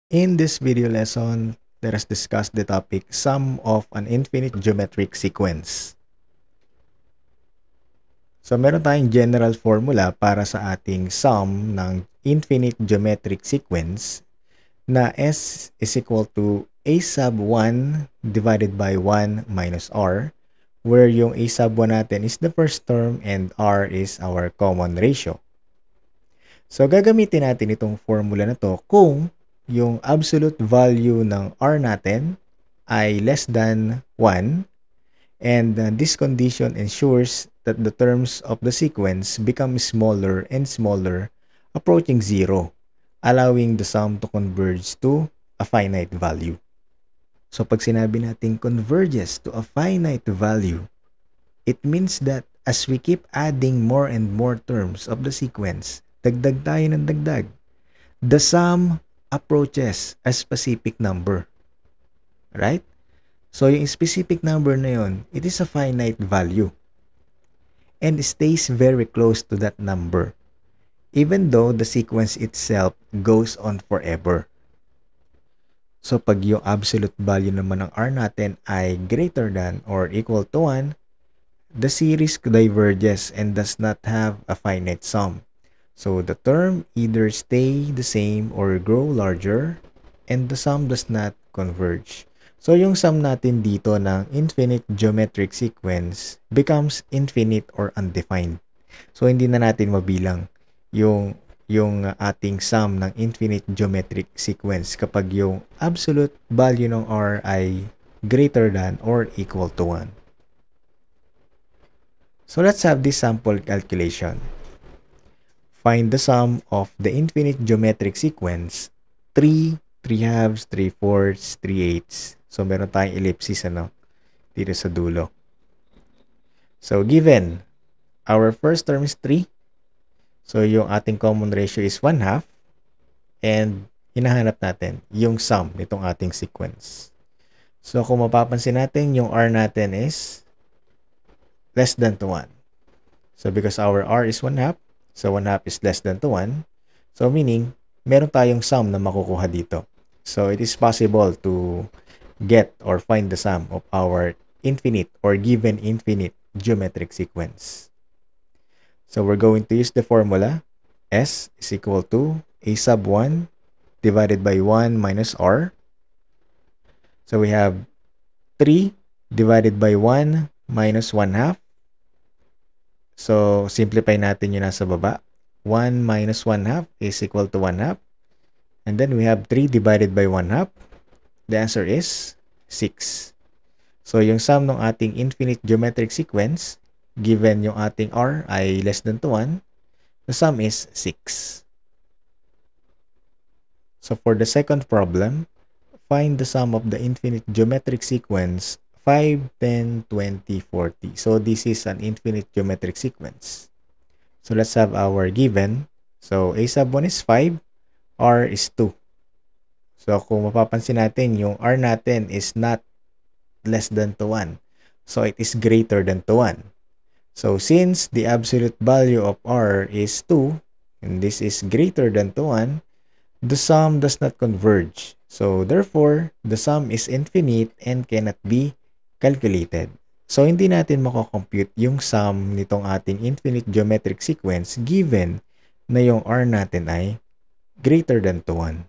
In this video lesson, let us discuss the topic sum of an infinite geometric sequence. So meron tayong general formula para sa ating sum ng infinite geometric sequence na S is equal to A sub 1 divided by 1 minus R, where yung A sub 1 natin is the first term and R is our common ratio. So gagamitin natin itong formula na to kung yung absolute value ng R natin ay less than 1, and this condition ensures that the terms of the sequence become smaller and smaller, approaching 0, allowing the sum to converge to a finite value. So pag sinabi natin converges to a finite value, it means that as we keep adding more and more terms of the sequence, dagdag tayo ng dagdag, the sum approaches a specific number. Right? So, yung specific number na yun, it is a finite value and stays very close to that number, even though the sequence itself goes on forever. So, pag yung absolute value naman ng R natin ay greater than or equal to 1, the series diverges and does not have a finite sum. So the term either stay the same or grow larger, and the sum does not converge. So yung sum natin dito ng infinite geometric sequence becomes infinite or undefined. So hindi na natin mabilang yung ating sum ng infinite geometric sequence kapag yung absolute value ng R ay greater than or equal to 1. So let's have this sample calculation. Find the sum of the infinite geometric sequence 3, 3/2, 3/4, 3/8. So, meron tayong ellipsis dito sa dulo. So, given our first term is 3, so yung ating common ratio is 1/2, and hinahanap natin yung sum nitong ating sequence. So, kung mapapansin natin, yung R natin is less than to 1. So, because our R is 1/2, so 1/2 is less than to 1. So meaning, meron tayong sum na makukuha dito. So it is possible to get or find the sum of our infinite or given infinite geometric sequence. So we're going to use the formula S is equal to A sub 1 divided by 1 minus R. So we have 3 divided by 1 minus 1/2. So, simplify natin yung nasa baba. 1 minus 1/2 is equal to 1/2. And then we have 3 divided by 1/2. The answer is 6. So, yung sum ng ating infinite geometric sequence, given yung ating R ay less than to 1, the sum is 6. So, for the second problem, find the sum of the infinite geometric sequence 5, 10, 20, 40. So, this is an infinite geometric sequence. So, let's have our given. So, A sub 1 is 5, R is 2. So, kung mapapansin natin, yung R natin is not less than to 1. So, it is greater than to 1. So, since the absolute value of R is 2, and this is greater than to 1, the sum does not converge. So, therefore, the sum is infinite and cannot be calculated. So, hindi natin makakompute yung sum nitong ating infinite geometric sequence given na yung R natin ay greater than to 1.